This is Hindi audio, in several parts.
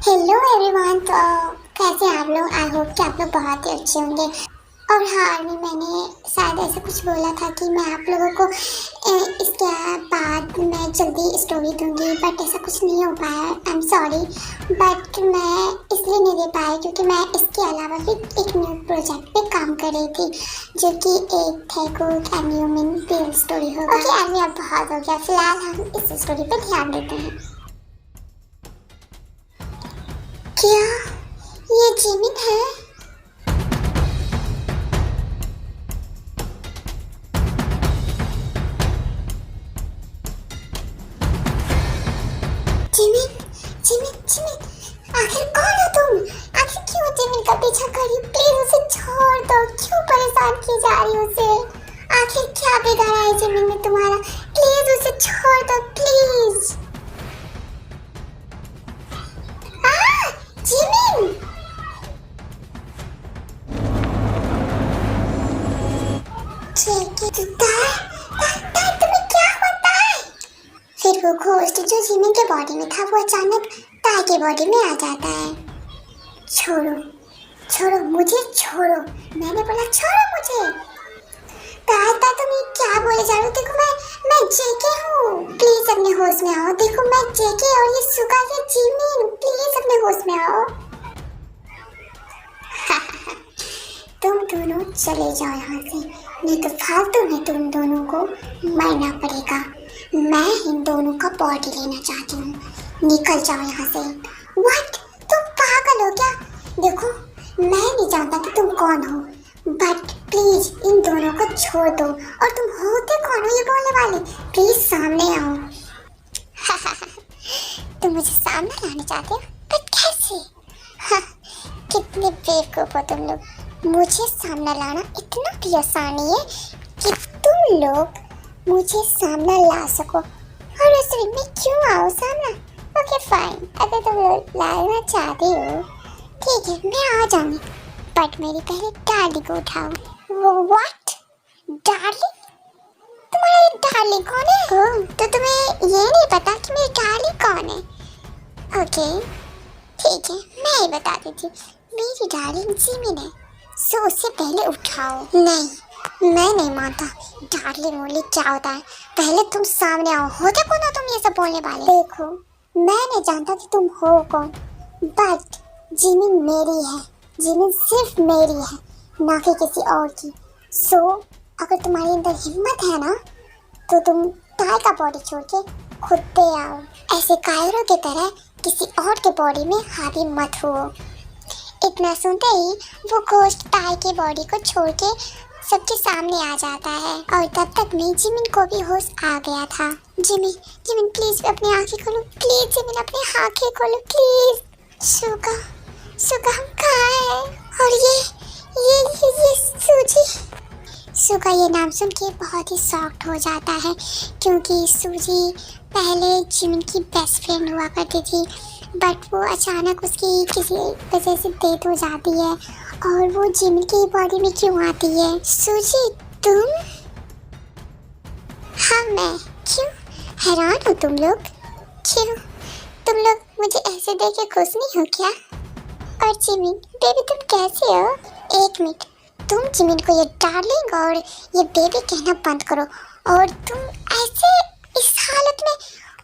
Hello everyone. तो कैसे हैं आप लोग? आई होप कि आप लोग बहुत ही अच्छे होंगे। और हाँ, मैंने शायद ऐसा कुछ बोला था कि मैं आप लोगों को इसके बाद मैं जल्दी स्टोरी दूंगी, बट ऐसा कुछ नहीं हो पाया। आई एम सॉरी, बट मैं इसलिए नहीं दे पाई क्योंकि मैं इसके अलावा भी एक न्यू प्रोजेक्ट पे काम कर रही थी, जो कि एक थैगोट एंड ह्यूमन रियल स्टोरी होगा। ओके, अभी अब बहुत हो गया। फिलहाल हम इस स्टोरी पे ध्यान देते हैं। क्या ये जिमिन है? जिमिन, जिमिन, जिमिन, आखिर कौन हो तुम? आखिर क्यों जिमिन का पीछा कर रही? प्लीज उसे छोड़ दो। क्यों परेशान की जा रही हो उसे? आखिर क्या बिगाड़ा है जिमिन में तुम्हारा? प्लीज उसे छोड़ दो, प्लीज। जिमिन, ठीक है। तुम्हें क्या होता है? फिर वो घोस्ट जो जिमिन के बॉडी में था वो अचानक ताई के बॉडी में आ जाता है। छोड़ो, छोड़ो मुझे, छोड़ो। मैंने बोला छोड़ो मुझे। ताई तुम ये क्या बोले जा रहे हो? देखो मैं जेके हूँ। प्लीज अपने होश में आओ। देखो मैं जेके और ये सुगा, ये जिमिन। प्लीज अपने होश में आओ। तुम दोनों चले जाओ यहाँ से, नहीं तो फालतू में तुम दोनों को मरना पड़ेगा। मैं इन दोनों का बॉडी लेना चाहती हूँ। निकल जाओ यहाँ से। व्हाट? तुम पागल हो क्या? देखो मैं नहीं जानता कि तुम कौन हो, बट प्लीज इन दोनों को छोड़ दो। और तुम होते कौन हो ये बोलने वाले? प्लीज सामने आओ। तुम मुझे सामने लाना चाहते हो, बट कैसे? कितने बेवकूफ हो तुम लोग। मुझे सामने लाना इतना भी आसान नहीं है कि तुम लोग मुझे सामने ला सको। और उस में क्यों आओ सामने? ओके फाइन, अगर तुम लोग लाना चाहते हो ठीक है, मैं आ जाऊंगी, बट मेरी पहले डार्लिंग को उठाओ। व्हाट? डार्लिंग? तुम्हारा ये डार्लिंग कौन है? ओह, तो तुम्हें ये नहीं पता कि मेरी डार्लिंग कौन है? ओके ठीक है, मैं ही बता देती हूँ। मेरी डार्लिंग जिमिन है, सो उससे पहले उठाओ। नहीं, मैं नहीं मानता। डार्लिंग बोले क्या होता है? पहले तुम सामने आओ। होते कौन हो तुम ये सब बोलने वाले? देखो मैं नहीं जानता कि तुम हो कौन, बट जिमिन मेरी है। जिमिन सिर्फ मेरी है, ना कि किसी और की। सो अगर तुम्हारे अंदर हिम्मत है ना, तो तुम ताई का बॉडी छोड़ के खुद पे आओ। ऐसे कायरों की तरह किसी और के बॉडी में हावी मत हो। इतना सुनते ही वो घोस्ट ताई की बॉडी को छोड़ के सबके सामने आ जाता है। और तब तक में जिमिन को भी होश आ गया था। जिमिन, जिमिन प्लीज अपनी आंखें खोलो। प्लीज जिमिन अपनी आंखें खोलो प्लीज। सुगा, सुगा हम कहाँ हैं? और ये सूजी। सुगा ये नाम सुन के बहुत ही शॉक्ड हो जाता है, क्योंकि सूजी पहले जिमिन की बेस्ट फ्रेंड हुआ करती थी, बट वो अचानक उसकी किसी वजह से डेथ हो जाती है। और वो जिमिन की बॉडी में क्यों आती है? सूजी तुम? हाँ मैं। क्यों हैरान हो तुम लोग? क्यों तुम लोग मुझे ऐसे देख के खुश नहीं हो क्या? और जिमिन बेबी तुम कैसे हो? एक मिनट, तुम जिमिन को ये डार्लिंग और ये बेबी कहना बंद करो। और तुम ऐसे इस हालत में,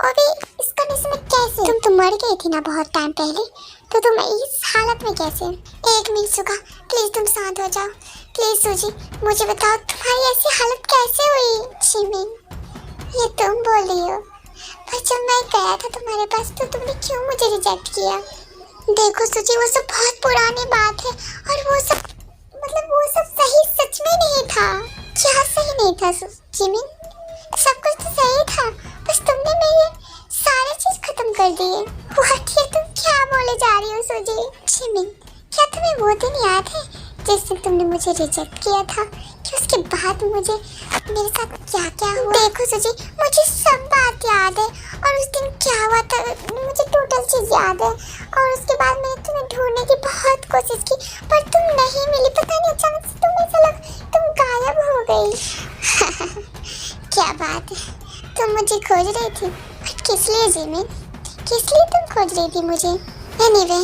और भी इस कंडीशन में कैसे? तुम तो मर गई थी ना बहुत टाइम पहले, तो तुम इस हालत में कैसे? एक मिनट सुगा, प्लीज तुम शांत हो जाओ। प्लीज सूजी मुझे बताओ तुम्हारी ऐसी हालत कैसे हुई? जिमिन ये तुम बोल रही हो, पर जब मैं गया था तुम्हारे पास तो तुमने क्यों मुझे रिजेक्ट किया? देखो सूजी वो सब बहुत पुरानी बात है, और वो सब मतलब वो सब सही सच में नहीं था। क्या सही नहीं था जिमिन? सब कुछ तो सही था, बस तुमने मेरे सारे चीज खत्म कर दिए। व्हाट? ये तुम क्या बोले जा रही हो सूजी? जिमिन क्या तुम्हें वो दिन याद है जिस दिन तुमने मुझे रिजेक्ट किया था, कि उसके बाद मुझे मेरे साथ क्या क्या हुआ? देखो सूजी मुझे सब बात याद है, और उस दिन क्या हुआ था मुझे टोटल चीज याद है। और उसके बाद मैंने तुम्हें ढूंढने की बहुत कोशिश की, पर तुम नहीं मिली। पता नहीं अचानक से तुम ऐसा लगा तुम गायब हो गई। क्या बात है, तुम मुझे खोज रही थी? किस लिए जिमिन? किस लिए तुम खोज रही थी मुझे? एनीवे,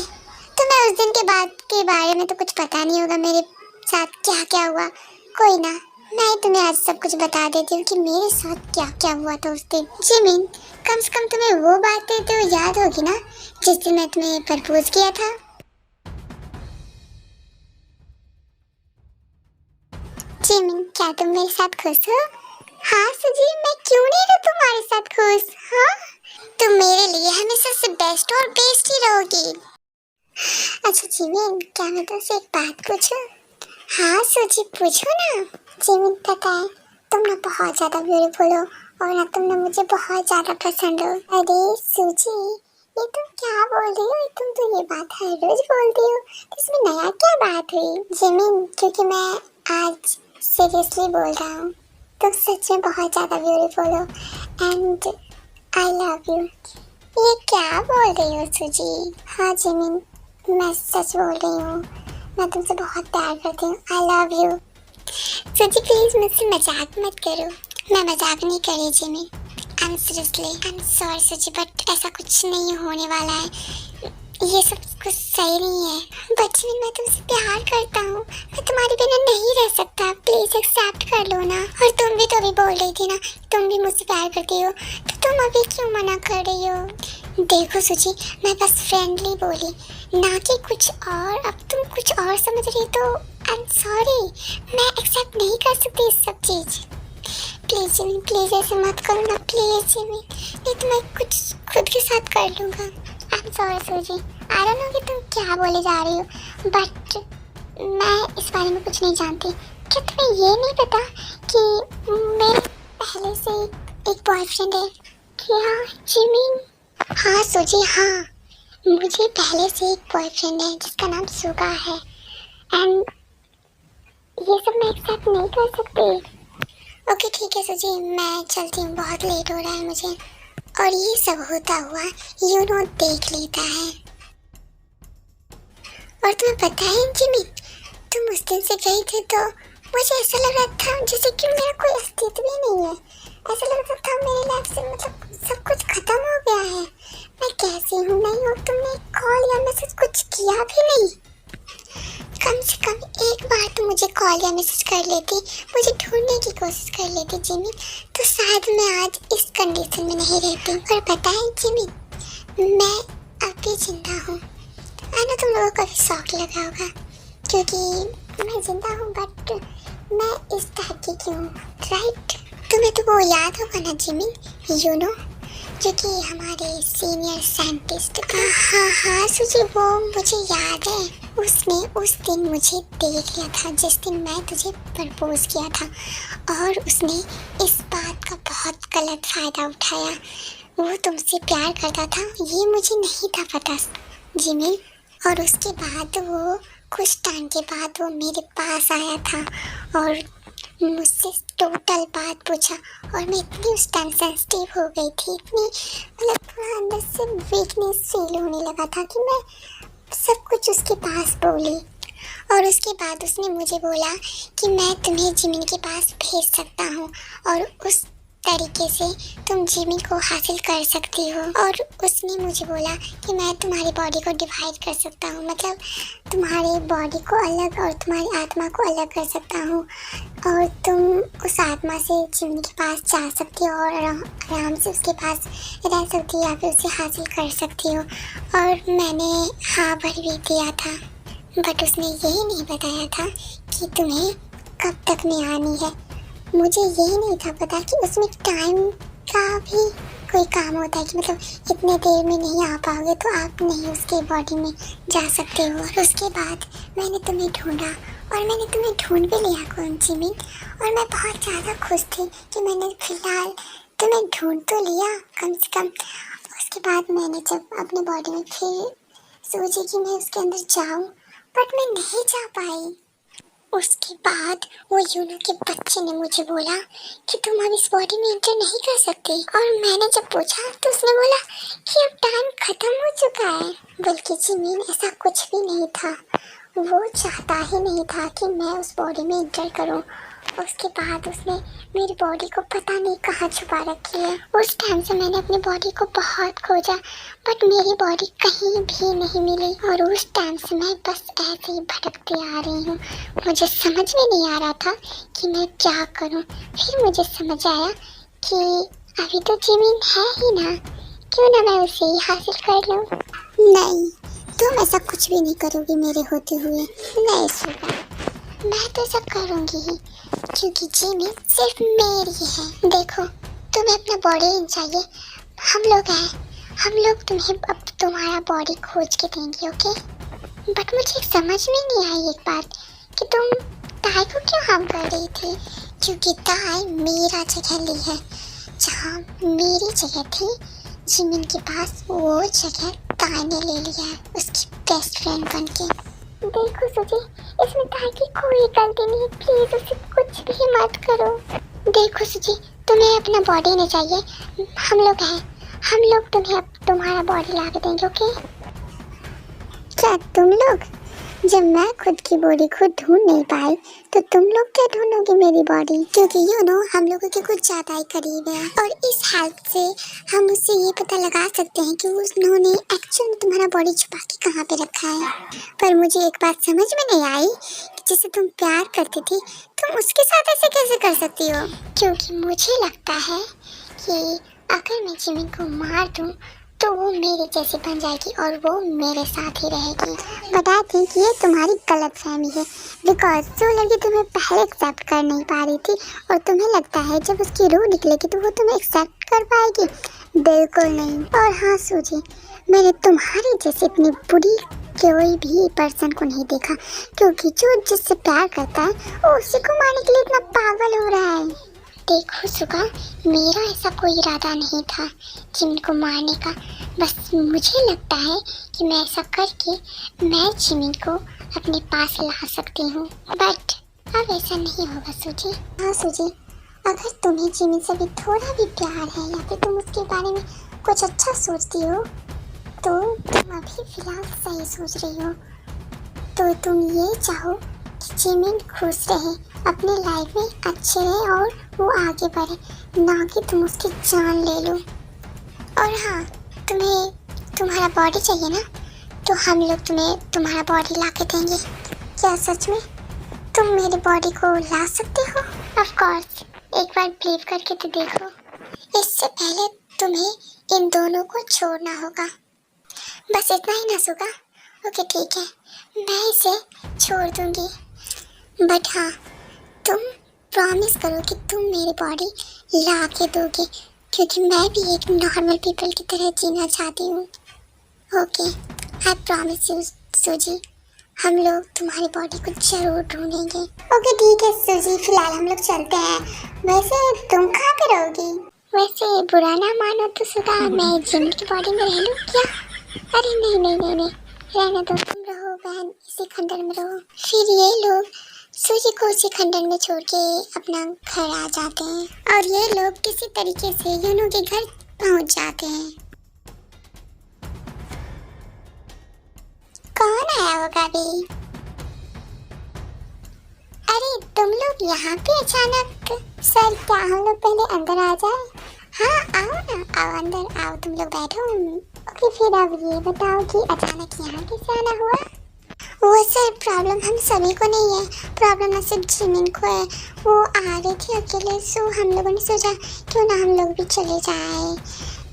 तुम्हें उस दिन के बाद के बारे में तो कुछ पता नहीं होगा मेरे साथ क्या क्या हुआ। कोई ना, मैं तुम्हें आज सब कुछ बता देती हूँ कि मेरे साथ क्या क्या हुआ था उस दिन। जिमिन, कम से कम तुम्हें वो बातें तो याद होगी ना जिस दिन मैं तुम्हें प्रपोज किया था। जिमिन, क्या तुम मेरे साथ खुश हो? हाँ सुजी, मैं क्यों नहीं रहूं तुम्हारे साथ खुश? हाँ, तुम मेरे लिए हमेशा से बेस्ट और बेस्ट ही रहोगी। अच्छा जिमिन, क्या मैं तुमसे एक बात पूछूं? हाँ सुजी, पूछो ना। जिमिन, पता है तुम ना बहुत ज्यादा ब्यूटीफुल हो और ना तुम ना मुझे बहुत ज्यादा पसंद हो। अरे सुजी, ये तुम क्या बोल रही हो? तुम तो ये बात हर रोज बोलती हो, तो इसमें नया क्या बात हुई? जिमिन, क्योंकि मैं आज सीरियसली बोल रहा हूँ, तुम सच में बहुत ज्यादा ब्यूटीफुल हो एंड आई लव यू। ये क्या बोल रही हो सुजी? हाँ जिमिन, मैं सच बोल रही हूँ, मैं तुमसे बहुत प्यार करती हूँ। I love you. सुजी प्लीज मुझसे मजाक मत करो। मैं मजाक नहीं कर रही Jimin, I am seriously, I am sorry सुजी, बट ऐसा कुछ नहीं होने वाला है। ये सब कुछ सही नहीं है। बट जिमिन, मैं तुमसे प्यार करता हूँ, मैं तुम्हारे बिना नहीं रह सकता। प्लीज एक्सेप्ट कर लो ना। और तुम भी तो अभी बोल रही थी ना तुम भी मुझसे प्यार करती हो, तो तुम अभी क्यों मना कर रही हो? देखो सुजी, मैं बस फ्रेंडली बोली, ना कि कुछ और। अब तुम कुछ और समझ रही तो आई एम सॉरी, मैं एक्सेप्ट नहीं कर सकती इस सब चीज। प्लीज जिमिन, प्लीज ऐसे मत करो ना, प्लीज जिमिन, नहीं तो मैं कुछ खुद के साथ कर लूँगा। आई एम सॉरी सुजी, आई डोंट नो कि तुम क्या बोले जा रही हो, बट मैं इस बारे में कुछ नहीं जानती। क्या तुम्हें ये नहीं पता कि मेरे पहले से एक बॉयफ्रेंड है? क्या जिमिन? हाँ सुजी, हाँ, मुझे पहले से एक बॉयफ्रेंड है जिसका नाम सुगा है एंड ये सब मैं एक्सेप्ट नहीं कर सकती। ओके ठीक है सुजी, मैं चलती हूँ, बहुत लेट हो रहा है मुझे। और ये सब होता हुआ यूनो देख लेता है। और तुम्हें पता है जिमिन, तुम उस दिन से गई थी तो मुझे ऐसा लग रहा था जैसे कि मेरा कोई अस्तित्व ही नहीं है। ऐसा लग रहा था मेरी लाइफ से मतलब सब कुछ खत्म हो गया है। मैं कैसी हूँ नहीं हूँ, तुमने कॉल या मैसेज कुछ किया भी नहीं। कम से कम एक बार तो मुझे कॉल या मैसेज कर लेती, मुझे ढूंढने की कोशिश कर लेती जिमिन, तो शायद मैं आज इस कंडीशन में नहीं रहती। और पता है जिमिन, मैं अब भी जिंदा हूँ। आना तुम लोगों को भी शौक लगा होगा क्योंकि मैं जिंदा हूँ, बट मैं इस धरती की हूँ, राइट? तुम्हें तो वो याद होगा ना जिमिन, यू नो, जो कि हमारे सीनियर साइंटिस्ट का। हाँ हाँ सुजी, वो मुझे याद है। उसने उस दिन मुझे देख लिया था जिस दिन मैं तुझे प्रपोज किया था, और उसने इस बात का बहुत गलत फायदा उठाया। वो तुमसे प्यार करता था, ये मुझे नहीं था पता जिमिन। और उसके बाद वो कुछ टाइम के बाद वो मेरे पास आया था और मुझसे टोटल बात पूछा, और मैं इतनी उस टाइम सेंसिटिव हो गई थी, इतनी मतलब थोड़ा अंदर से वीकनेस फील होने लगा था कि मैं सब कुछ उसके पास बोली। और उसके बाद उसने मुझे बोला कि मैं तुम्हें जिमिन के पास भेज सकता हूँ और उस तरीके से तुम जिमिन को हासिल कर सकती हो। और उसने मुझे बोला कि मैं तुम्हारी बॉडी को डिवाइड कर सकता हूँ, मतलब तुम्हारे बॉडी को अलग और तुम्हारी आत्मा को अलग कर सकता हूँ, और तुम उस आत्मा से जिमिन के पास जा सकती हो और आराम से उसके पास रह सकती हो या फिर उसे हासिल कर सकती हो। और मैंने हाँ भर भी दिया था, बट उसने यही नहीं बताया था कि तुम्हें कब तक में आनी है। मुझे यही नहीं था पता कि उसमें टाइम का भी कोई काम होता है कि मतलब इतने देर में नहीं आ पाओगे तो आप नहीं उसके बॉडी में जा सकते हो। और उसके बाद मैंने तुम्हें ढूंढा और मैंने तुम्हें ढूंढ भी लिया कौन जिमिन, और मैं बहुत ज़्यादा खुश थी कि मैंने फिलहाल तुम्हें ढूंढ तो लिया कम से कम। उसके बाद मैंने जब अपने बॉडी में फिर सोची कि मैं उसके अंदर जाऊँ, बट मैं नहीं जा पाई। उसके बाद वो यूनो के बच्चे ने मुझे बोला कि तुम अब इस बॉडी में एंटर नहीं कर सकते, और मैंने जब पूछा तो उसने बोला कि अब टाइम खत्म हो चुका है। बल्कि जिमिन ऐसा कुछ भी नहीं था, वो चाहता ही नहीं था कि मैं उस बॉडी में एंटर करूं, उसके बाद उसने मेरी बॉडी को पता नहीं कहाँ छुपा रखी है। उस टाइम से मैंने अपनी बॉडी को बहुत खोजा, बट मेरी बॉडी कहीं भी नहीं मिली। और उस टाइम से मैं बस ऐसे ही भटकती आ रही हूँ। मुझे समझ में नहीं आ रहा था कि मैं क्या करूँ। फिर मुझे समझ आया कि अभी तो जिमिन है ही ना, क्यों ना मैं उसे ही हासिल कर लूँ। नहीं, तुम ऐसा कुछ भी नहीं करोगी मेरे होते हुए। नहीं सुगा, मैं तो ऐसा करूँगी ही, क्योंकि जिमिन सिर्फ मेरी है। देखो, तुम्हें अपना बॉडी चाहिए, हम लोग हैं, हम लोग तुम्हें अब तुम्हारा बॉडी खोज के देंगे, ओके? बट मुझे समझ में नहीं आई एक बात कि तुम ताई को क्यों हार्म कर रही थी, क्योंकि ताई मेरा जगह ली है। जहाँ मेरी जगह थी जिमिन के पास, वो जगह ताई ने ले लिया है उसकी बेस्ट फ्रेंड बन के। देखो सुजी, इसमें ताई की कोई गलती नहीं है, प्लीज उसे कुछ भी मत करो। देखो सुजी, तुम्हें अपना बॉडी नहीं चाहिए, हम लोग हैं, हम लोग तुम्हें अब तुम्हारा बॉडी ला के देंगे, ओके? क्या तुम लोग? जब मैं खुद की बॉडी खुद ढूंढ नहीं पाई तो तुम लोग क्या ढूंढोगे मेरी बॉडी? क्योंकि हम लोगों के कुछ ज़्यादा ही करीब है, और इस हेल्प से हम उससे ये पता लगा सकते हैं कि उन्होंने एक्चुअल में तुम्हारा बॉडी छुपा के कहाँ पे रखा है। पर मुझे एक बात समझ में नहीं आई कि जिसे तुम प्यार करती थी, तुम उसके साथ ऐसे कैसे कर सकती हो? क्योंकि मुझे लगता है कि अगर मैं जिमिन को मार दूँ तो वो मेरे जैसे बन जाएगी और वो मेरे साथ ही रहेगी। बता दें कि ये तुम्हारी गलत फहमी है, बिकॉज जो लड़की तुम्हें पहले एक्सेप्ट कर नहीं पा रही थी और तुम्हें लगता है जब उसकी रूह निकलेगी तो वो तुम्हें एक्सेप्ट कर पाएगी। बिल्कुल नहीं। और हाँ सूजी, मैंने तुम्हारी जैसे इतनी बुरी कोई भी पर्सन को नहीं देखा, क्योंकि जो जिससे प्यार करता है वो उसी को मारने के लिए इतना पागल हो रहा है। देखो सुगा, मेरा ऐसा कोई इरादा नहीं था जिमिन को मारने का, बस मुझे लगता है कि मैं ऐसा करके मैं जिमिन को अपने पास ला सकती हूँ, बट अब ऐसा नहीं होगा सूजी। हाँ सूजी, अगर तुम्हें जिमिन से भी थोड़ा भी प्यार है या फिर तुम उसके बारे में कुछ अच्छा सोचती हो तो तुम अभी फिलहाल सही सोच रही हो। तो तुम ये चाहो कि जिमिन खुश रहे, अपने लाइफ में अच्छे रहे और वो आगे बढ़े, ना कि तुम उसकी जान ले लो। और हाँ, तुम्हें तुम्हारा बॉडी चाहिए ना, तो हम लोग तुम्हें तुम्हारा बॉडी ला के देंगे। क्या सच में तुम मेरी बॉडी को ला सकते हो? ऑफ कोर्स, एक बार बिलीव करके तो देखो। इससे पहले तुम्हें इन दोनों को छोड़ना होगा, बस इतना ही ना सुगा? ओके ठीक है, मैं इसे छोड़ दूंगी, बट हाँ तुम प्रॉमिस करो कि तुम मेरी बॉडी ला के दोगे, क्योंकि मैं भी एक नॉर्मल पीपल की तरह जीना चाहती हूँ। ओके, आई प्रॉमिस यू सूजी, हम लोग तुम्हारी बॉडी को जरूर ढूंढेंगे। ओके ठीक है सूजी, फिलहाल हम लोग चलते हैं। वैसे तुम कहाँ पे रहोगी? वैसे बुरा ना मानो तो सुगा, मैं जिमिन की बॉडी में रह लूँ क्या? अरे नहीं नहीं नहीं नहीं, रहने दो, तुम रहो बहन, इसी खंडर में रहो। फिर ये लोग सूजी को उसी खंडर में छोड़ के अपना घर आ जाते हैं और ये लोग किसी तरीके से यूनो के घर पहुंच जाते हैं। कौन आया होगा अभी? अरे तुम लोग यहाँ पे अचानक? सर क्या हम लोग पहले अंदर आ जाए? हाँ आओ ना, आओ अंदर आओ, तुम लोग बैठो। ओके फिर अब ये बताओ कि अचानक यहाँ कैसे आना हुआ? वो सर प्रॉब्लम हम सभी को नहीं है, प्रॉब्लम सिर्फ जिमिन को है। वो आ रही थी अकेले, सो हम लोगों ने सोचा क्यों ना हम लोग भी चले जाए,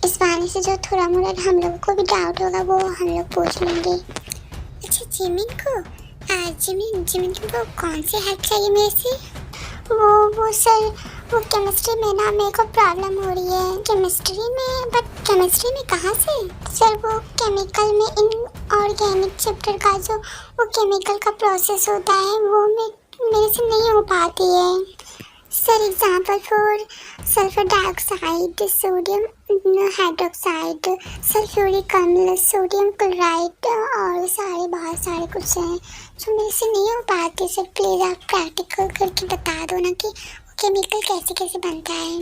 इस बहाने से जो थोड़ा मोड़ा हम लोगों को भी डाउट होगा वो हम लोग पूछ लेंगे। अच्छा जिमिन को जिमिन को कौन सी हेल्प चाहिए मेरे से? वो सर वो केमिस्ट्री में ना मेरे को प्रॉब्लम हो रही है, केमिस्ट्री में, बट केमिस्ट्री में कहाँ से? सर वो केमिकल में इनऑर्गेनिक चैप्टर का जो वो केमिकल का प्रोसेस होता है वो मेरे से नहीं हो पाती है। Sir example for sulphur dioxide, sodium hydroxide, sulphuric अम्ल, सोडियम क्लोराइड और बहुत सारे कुछ हैं जो मेरे से नहीं हो पाते। सर प्लीज़ आप प्रैक्टिकल करके बता दो ना कि वो केमिकल कैसे कैसे बनता है।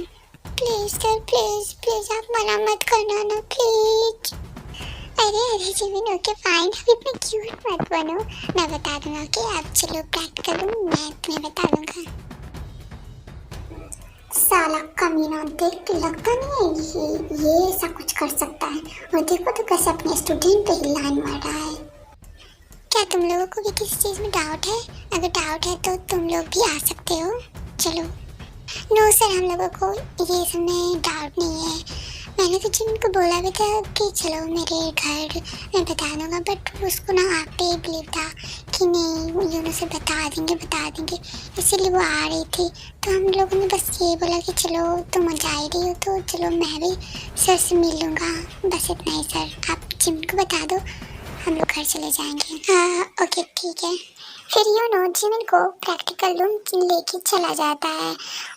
प्लीज़ सर प्लीज़ आप मना मत करना ना प्लीज़। अरे जिमिन ओके फाइन, अभी इतने क्यूट मत बनो, मैं बता दूँगा कि आप चलो प्रैक्टिकल मैं तुम्हें बता दूँगा। साला कमीना, देख के लगता नहीं है ये ऐसा कुछ कर सकता है। और देखो तो कैसे अपने स्टूडेंट पे ही लाइन मार रहा है। क्या तुम लोगों को भी किसी चीज़ में डाउट है? अगर डाउट है तो तुम लोग भी आ सकते हो। चलो। नो सर, हम लोगों को ये सब में डाउट नहीं है। मैंने तो जिनको बोला भी था कि चलो मेरे घर मैं बता दूंगा, बट उसको ना आप पे बिलीव था कि नहीं यूनो से बता देंगे, इसीलिए वो आ रही थी। तो हम लोगों ने बस ये बोला कि चलो तुम जा ही रही हो तो चलो मैं भी सर से मिल लूँगा, बस इतना ही सर। आप जिम को बता दो, हम लोग घर चले जाएंगे। हाँ ओके ठीक है। फिर जिमिन को प्रैक्टिकल रूम लेके चला जाता है,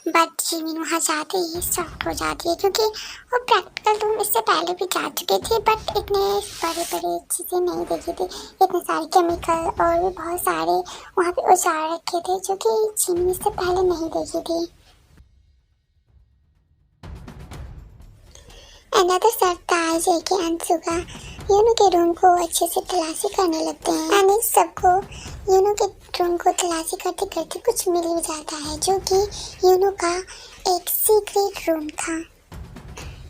बट जिमिन वहाँ जाते ही शॉक हो जाती है क्योंकि वो प्रैक्टिकल रूम इससे पहले भी जा चुके थे, बट इतने बड़े बड़े चीज़ें नहीं देखी थी। इतने सारे केमिकल और भी बहुत सारे वहाँ पे औजार रखे थे जो कि जिमिन इससे पहले नहीं देखी थी। अनदर सरताज जेके एंड सुगा यूनो के रूम को अच्छे से तलाशी करने लगते हैं। एंड इस सबको यूनो के रूम को तलाशी करते करते कुछ मिल भी जाता है जो कि यूनो का एक सीक्रेट रूम था,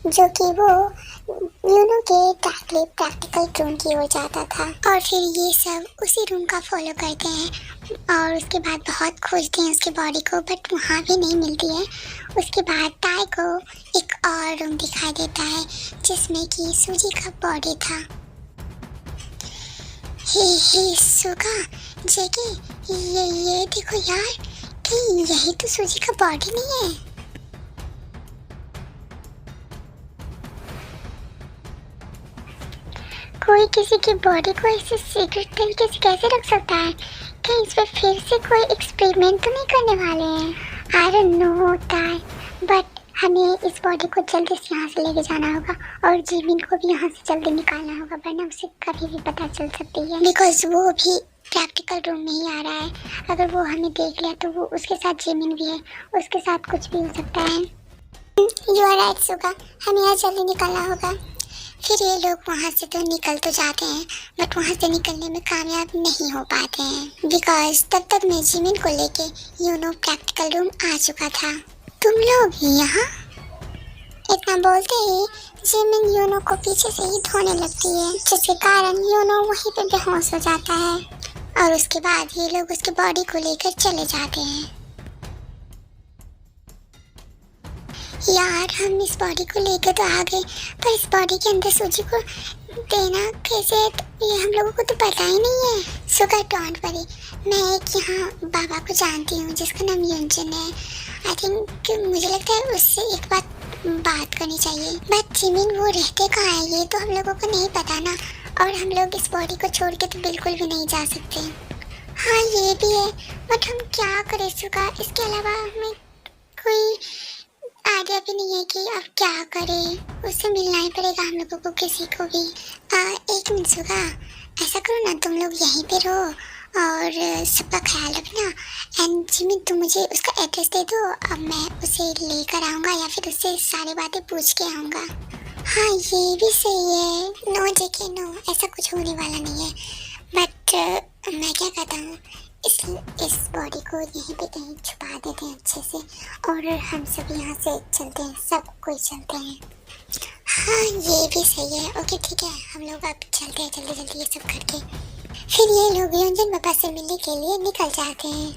जो कि वो यूनो के डायरेक्टली प्रैक्टिकल रूम की ओर जाता था। और फिर ये सब उसी रूम का फॉलो करते हैं और उसके बाद बहुत खोजते हैं उसकी बॉडी को, बट वहाँ भी नहीं मिलती है। उसके बाद टाई को एक और रूम दिखाई देता है जिसमें कि सूजी का बॉडी था। हे सुगा, जेके, ये देखो यार, कि यही तो सूजी का बॉडी नहीं है। कोई किसी की बॉडी को ऐसे सीक्रेट तरीके से कैसे रख सकता है? कहीं इस पर फिर से कोई एक्सपेरिमेंट तो नहीं करने वाले हैं? आई डोंट नो होता है, बट हमें इस बॉडी को जल्दी से यहाँ से लेके जाना होगा और जिमिन को भी यहाँ से जल्दी निकालना होगा, वरना उसे कभी भी पता चल सकती है, बिकॉज वो भी प्रैक्टिकल रूम में ही आ रहा है। अगर वो हमें देख लिया तो वो उसके साथ जिमिन भी है, उसके साथ कुछ भी हो सकता है। यू आर राइट सुगा, हमें यहाँ जल्दी निकलना होगा। फिर ये लोग वहाँ से तो निकल तो जाते हैं, बट वहाँ से निकलने में कामयाब नहीं हो पाते हैं, बिकॉज तब तक मैं जिमिन को लेके यूनो प्रैक्टिकल रूम आ चुका था। तुम लोग यहाँ? इतना बोलते ही जिमिन यूनो को पीछे से ही धोने लगती है, जिसके कारण यूनो वहीं पे बेहोश हो जाता है और उसके बाद ये लोग उसकी बॉडी को लेकर चले जाते हैं। यार हम इस बॉडी को लेकर तो आ गए, पर इस बॉडी के अंदर सूजी को देना कैसे है तो ये हम लोगों को तो पता ही नहीं है। सुगा डोंट वरी, मैं एक यहाँ बाबा को जानती हूँ जिसका नाम युंजन है। आई थिंक मुझे लगता है उससे एक बात करनी चाहिए, बट जिमिन वो रहते कहाँ है ये तो हम लोगों को नहीं पता ना, और हम लोग इस बॉडी को छोड़ के तो बिल्कुल भी नहीं जा सकते। हाँ ये भी है, बट हम क्या करें सुगा, इसके अलावा हमें कोई आइडिया भी नहीं है कि अब क्या करें। उससे मिलना ही पड़ेगा हम लोगों को, किसी को भी। एक मिनट सुगा, ऐसा करो ना तुम लोग यहीं पे रहो और सबका ख्याल रखना, एंड जिमिन तुम मुझे उसका एड्रेस दे दो, अब मैं उसे लेकर आऊँगा या फिर उससे सारी बातें पूछ के आऊँगा। हाँ ये भी सही है। नो जेके नो, ऐसा कुछ होने वाला नहीं है, बट मैं क्या कहता हूँ इस बॉडी को यहीं पे कहीं छुपा देते हैं अच्छे से, और हम सब यहाँ से चलते हैं, सब कोई चलते हैं। हाँ ये भी सही है। ओके ठीक है, हम लोग अब चलते हैं जल्दी जल्दी ये सब करके। फिर ये लोग युंजन पापा से मिलने के लिए निकल जाते हैं।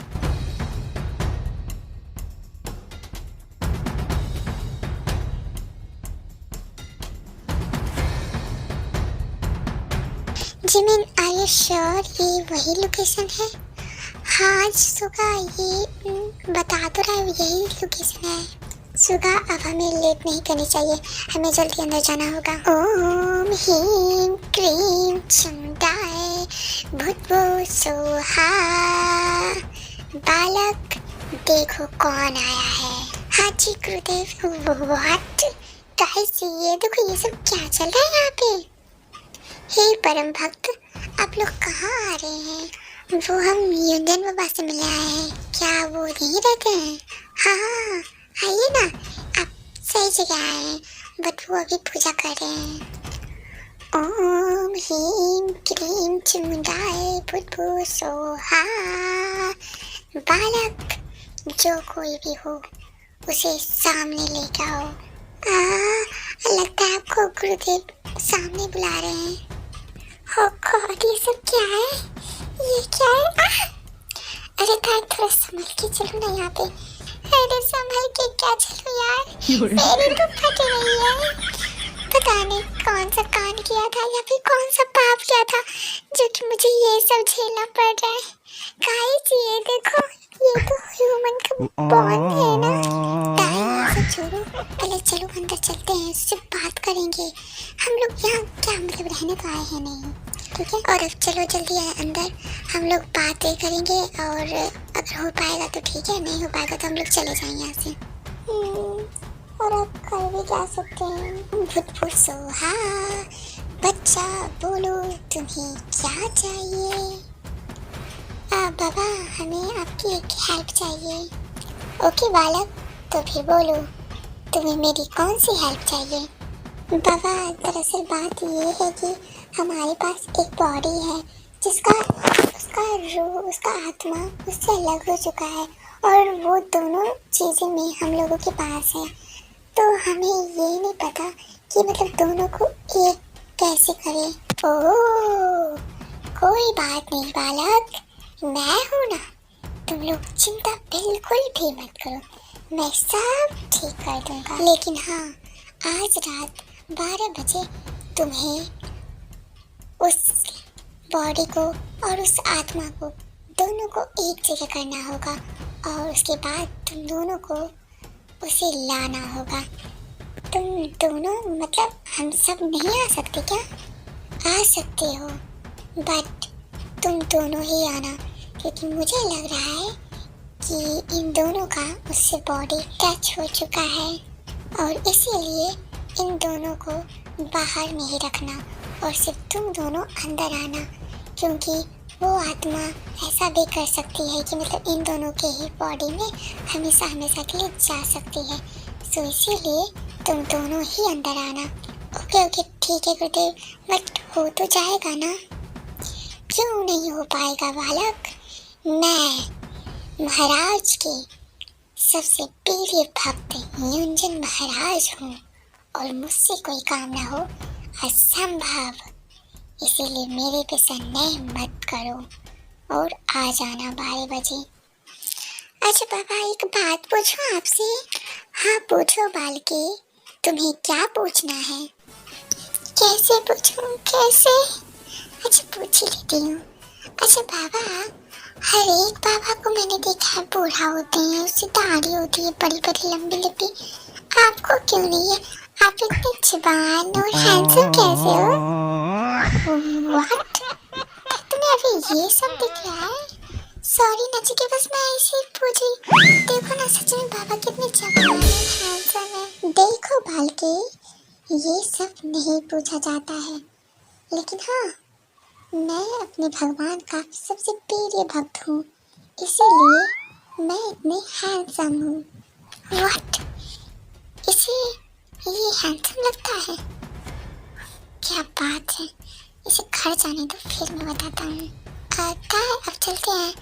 जिमिन आर यू श्योर ये वही लोकेशन है? हाँ सुगा, ये बता तो रहा है यही लोकेशन है। सुगा अब हमें लेट नहीं करनी चाहिए, हमें जल्दी अंदर जाना होगा। ओम ह्रीं क्लीं चमुंडाय भूतभुव स्वाहा। बालक देखो कौन आया है। हाँ जी गुरुदेव। व्हाट गाइस, ये देखो ये सब क्या चल रहा है यहाँ पे। हे परम भक्त, आप लोग कहाँ आ रहे हैं? वो हम युंजन बाबा से मिले आए हैं, क्या वो यहीं रहते हैं? हाँ आइए ना, आप सही जगह आए हैं, बट वो अभी पूजा कर रहे हैं। ओम ह्रीं क्लीं चमुंडाय भूतभुव स्वाहा। बालक जो कोई भी हो उसे सामने लेके आओ। लगता है आपको गुरुदेव सामने बुला रहे हैं। ओह गॉड, ये सब क्या है? ये क्या है? अरे गाइस थोड़ा संभल के चलो ना यहाँ पे। अरे संभल के क्या चलो यार, मेरी तो फट रही है। पता नहीं कौन सा कांड किया था या फिर कौन सा पाप किया था जो कि मुझे ये सब झेलना पड़ रहा है। गाइस ये देखो, ये तो ह्यूमन का बॉन्ड है ना। टाइम से छोड़ो, पहले चलो अंदर चलते हैं, उससे बात करेंगे। हम लोग यहाँ क्या मतलब रहने तो आए हैं नहीं, ठीक है? और अब चलो जल्दी आए अंदर, हम लोग बातें करेंगे और अगर हो पाएगा तो ठीक है, नहीं हो पाएगा तो हम लोग चले जाएंगे यहाँ से। और अब कर भी क्या सकते हैं? भूतपूर्व सोहा, बच्चा बोलो तुम्हें क्या चाहिए? बाबा हमें आपकी एक हेल्प चाहिए। ओके बालक, तो फिर बोलो तुम्हें मेरी कौन सी हेल्प चाहिए? बाबा दरअसल बात ये है कि हमारे पास एक बॉडी है जिसका उसका रूह, उसका आत्मा उससे अलग हो चुका है और वो दोनों चीज़ें में हम लोगों के पास है। तो हमें ये नहीं पता कि मतलब दोनों को एक कैसे करें। ओह कोई बात नहीं बालक, मैं हूँ ना, तुम लोग चिंता बिल्कुल भी मत करो, मैं सब ठीक कर दूंगा। लेकिन हाँ, आज रात 12 बजे तुम्हें उस बॉडी को और उस आत्मा को दोनों को एक जगह करना होगा और उसके बाद तुम दोनों को उसे लाना होगा। तुम दोनों मतलब हम सब नहीं आ सकते क्या? आ सकते हो, बट तुम दोनों ही आना, क्योंकि मुझे लग रहा है कि इन दोनों का उससे बॉडी टच हो चुका है और इसीलिए इन दोनों को बाहर नहीं रखना और सिर्फ तुम दोनों अंदर आना, क्योंकि वो आत्मा ऐसा भी कर सकती है कि मतलब इन दोनों के ही बॉडी में हमेशा हमेशा के लिए जा सकती है। सो इसीलिए तुम दोनों ही अंदर आना। ओके ओके ठीक है गुरुदेव, बट हो तो जाएगा ना? क्यों नहीं हो पाएगा बालक? मैं महाराज के सबसे प्रिय भक्त युंजन महाराज हूँ और मुझसे कोई काम ना हो असंभव, इसीलिए मेरे पे संदेह मत करो और आ जाना 12 बजे। अच्छा बाबा एक बात पूछूं आपसे? हाँ पूछो बालके, तुम्हें क्या पूछना है? कैसे पूछूं कैसे? अच्छा पूछ ही लेती हूँ। अच्छा बाबा, हर एक बाबा को मैंने देखा है बूढ़ा होते हैं, उससे दाढ़ी होती है बड़ी बड़ी लंबी लंबी, आपको क्यों नहीं है? आप इतने जवान और हैंडसम कैसे हो? व्हाट? तुमने अभी ये सब देख रहा है? सॉरी नचिके, बस मैं ऐसे ही पूछी। देखो ना सच में बाबा कितने जवान और हैंडसम है। देखो बालके, ये सब नहीं पूछा जाता है, लेकिन हाँ मैं अपने भगवान का सबसे प्रिय भक्त हूँ, इसीलिए मैं इतने हैंडसम हूँ। व्हाट? इसे ये हैंडसम लगता है? क्या बात है, इसे घर जाने दो फिर मैं बताता हूँ। अब चलते हैं,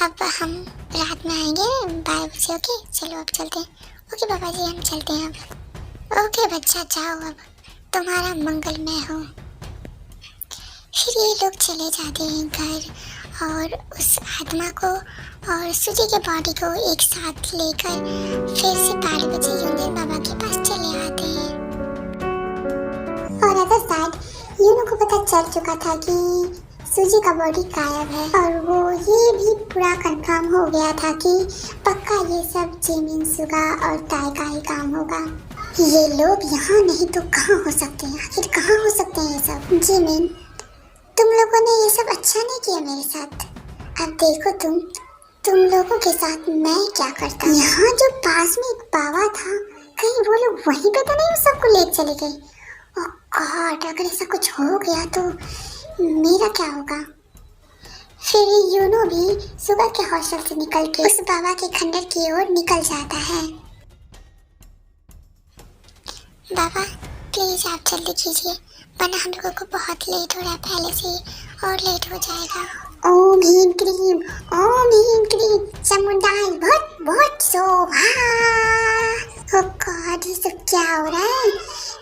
अब हम रात में आएंगे 12 बजे। ओके चलो अब चलते हैं। ओके बाबा जी हम चलते हैं अब। ओके बच्चा जाओ, अब तुम्हारा मंगलमय हो। फिर ये लोग चले जाते हैं घर और उस आत्मा को और सूजी के बॉडी को एक साथ लेकर फिर से 12 बजे युंजन बाबा के पास चले आते हैं। और अगर शायद यूनो को पता चल चुका था कि सूजी का बॉडी गायब है और वो ये भी पूरा कंफर्म हो गया था कि पक्का ये सब जिमिन, सुगा और ताई का ही काम होगा। ये लोग यहाँ नहीं तो कहाँ हो सकते हैं? आखिर कहाँ हो सकते हैं ये सब? जिमिन तुम लोगों ने ये सब अच्छा नहीं किया मेरे साथ। अब देखो तुम लोगों के साथ मैं क्या करता। यहाँ जो पास में एक बाबा था, कहीं वो लोग वहीं पे तो नहीं उस सबको ले चले गए? ओह गॉड, अगर ऐसा कुछ हो गया तो मेरा क्या होगा? फिर यूनो भी सुबह के हॉस्टल से निकल के उस बाबा के खंडर की ओर निकल जाता है। बाबा प्लीज आप जल्दी कीजिए, वरना हम लोगों को बहुत लेट हो रहा है पहले से और लेट हो जाएगा। ओम भीम क्रीम, ओम भीम क्रीम, समुदाय भूत व्हाट सो गॉड, ये सब क्या हो रहा है?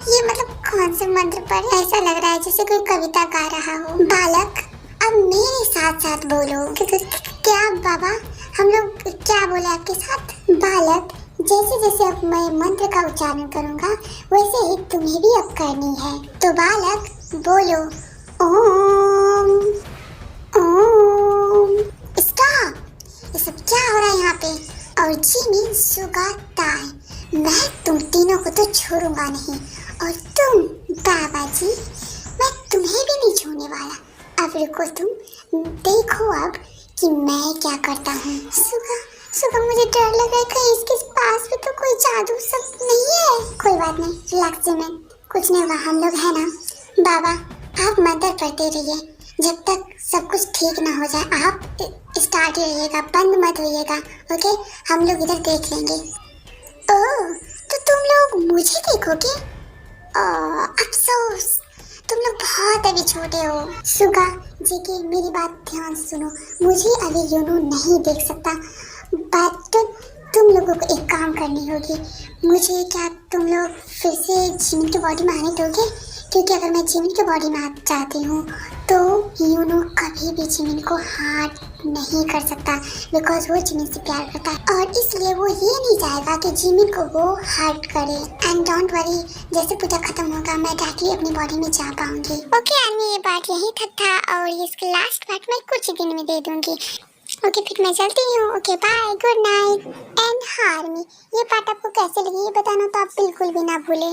ये मतलब कौन से मंत्र पर ऐसा लग रहा है जैसे कोई कविता गा रहा हो। बालक अब मेरे साथ साथ बोलो। क्या बाबा, हम लोग क्या बोले आपके साथ? बालक जैसे जैसे अब मैं मंत्र का उच्चारण करूंगा वैसे ही तुम्हें भी अब करनी है। तो बालक बोलो, ओम ओम। स्टॉप! ये सब क्या हो रहा है यहाँ पे? और जिमी सुगा ताई, मैं तुम तीनों को तो छोड़ूंगा नहीं। और तुम बाबा जी, मैं तुम्हें भी नहीं छोड़ने वाला। अब रुको, तुम देखो अब कि मैं क्या करता हूँ। सुगा सुगा, मुझे डर लग रहा है कहीं इसके पास भी तो कोई जादू सब नहीं है। कोई बात नहीं, रिलैक्स में, कुछ नहीं होगा, हम लोग है ना। बाबा आप मंत्र पढ़ते रहिए जब तक सब कुछ ठीक ना हो जाए। आप स्टार्ट ही रहिएगा, बंद मत होइएगा, ओके? हम लोग इधर देख लेंगे। ओह, तो तुम लोग मुझे देखोगे? अफसोस, तुम लोग बहुत अभी छोटे हो। सुगा जी की मेरी बात ध्यान से सुनो, मुझे अभी यूनू नहीं देख सकता, बट तुम लोगों को एक काम करनी होगी। मुझे क्या तुम लोग फिर से जिमिन की बॉडी में आने दोगे? क्योंकि अगर मैं जिमिन की बॉडी में आ जाती हूँ तो यूनू कभी भी जिमिन को हार्ट नहीं कर सकता, बिकॉज वो जिमिन से प्यार करता है और इसलिए वो ये नहीं चाहेगा कि जिमिन को वो हर्ट करे। एंड डोंट वरी, जैसे पूजा खत्म होगा मैं डायरेक्टली अपनी बॉडी में जा पाऊंगी। ओके आर्मी, ये पार्ट यही तक था और इसके लास्ट पार्ट मैं कुछ ही दिन में दे दूंगी। ओके फिर मैं चलती हूँ। Okay bye, good night. And हाँ आर्मी, ये पार्ट आपको कैसे लगी ये बताना तो आप बिल्कुल भी ना भूलें।